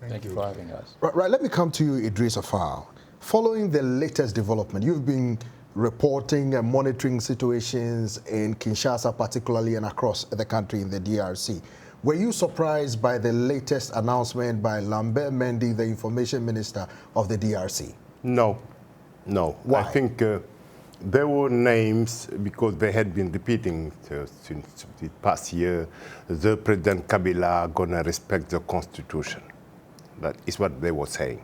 Thank you for having us. Right, let me come to you, Idrissa. Following the latest development, you've been reporting and monitoring situations in Kinshasa particularly and across the country in the DRC. Were you surprised by the latest announcement by Lambert Mendy, the information minister of the DRC? No. Why? I think there were names because they had been repeating since the past year, the President Kabila gonna respect the Constitution. That is what they were saying.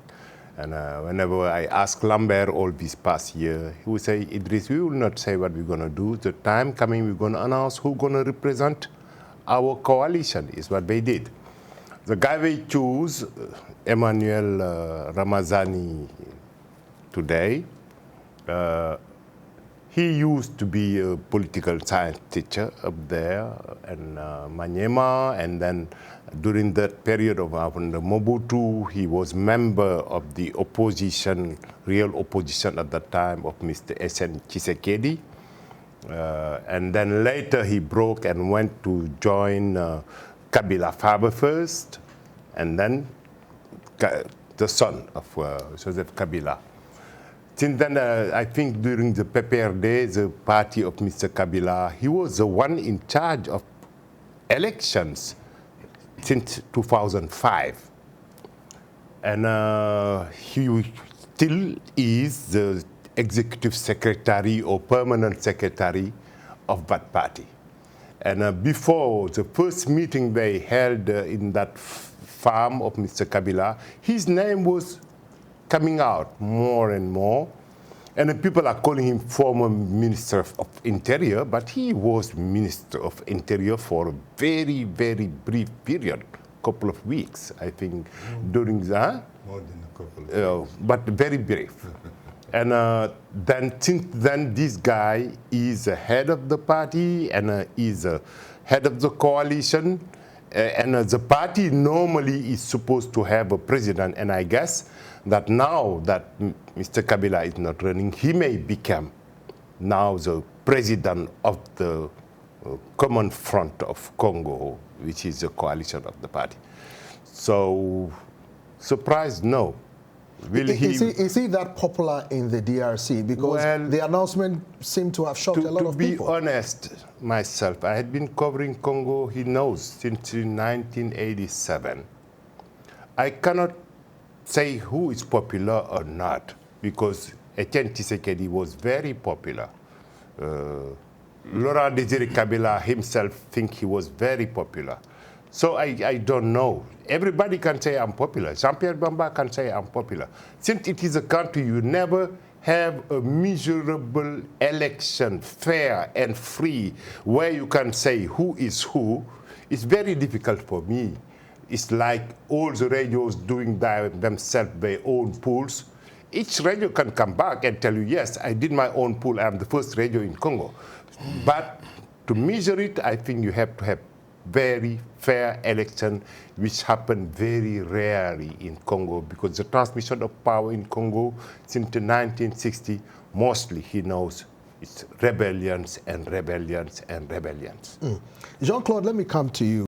And whenever I ask Lambert all this past year, he would say, Idriss, we will not say what we're gonna do. The time coming, we're gonna announce who's gonna represent our coalition, is what they did. The guy they choose, Emmanuel Ramazani, today, he used to be a political science teacher up there in Maniema, and then during that period of the Mobutu, he was member of the opposition, real opposition at that time of Mr. S.N. Tshisekedi. And then later he broke and went to join Kabila Faber first, and then the son of Joseph Kabila. Since then, I think during the PPRD, the party of Mr. Kabila, he was the one in charge of elections since 2005. And he still is the executive secretary or permanent secretary of that party. And before the first meeting they held in that farm of Mr. Kabila, his name was coming out more and more. And people are calling him former Minister of Interior, but he was Minister of Interior for a very, very brief period, couple of weeks, I think, during the... More than a couple of weeks. But very brief. And then, since then, this guy is the head of the party and is the head of the coalition. And the party normally is supposed to have a president. And I guess that now that Mr. Kabila is not running, he may become now the president of the Common Front of Congo, which is the coalition of the party. So, surprised, no. Is he that popular in the DRC? Because the announcement seemed to have shocked a lot of people. To be honest, myself, I had been covering Congo, he knows, since 1987. I cannot say who is popular or not, because Etienne Tshisekedi was very popular. Laurent Désiré Kabila himself think he was very popular. So I don't know. Everybody can say I'm popular. Jean-Pierre Bamba can say I'm popular. Since it is a country, you never have a measurable election, fair and free, where you can say who is who. It's very difficult for me. It's like all the radios doing themselves their own polls. Each radio can come back and tell you, yes, I did my own poll. I'm the first radio in Congo. But to measure it, I think you have to have very fair election, which happen very rarely in Congo, because the transmission of power in Congo since 1960, mostly he knows it's rebellions and rebellions and rebellions. Jean-Claude, let me come to you.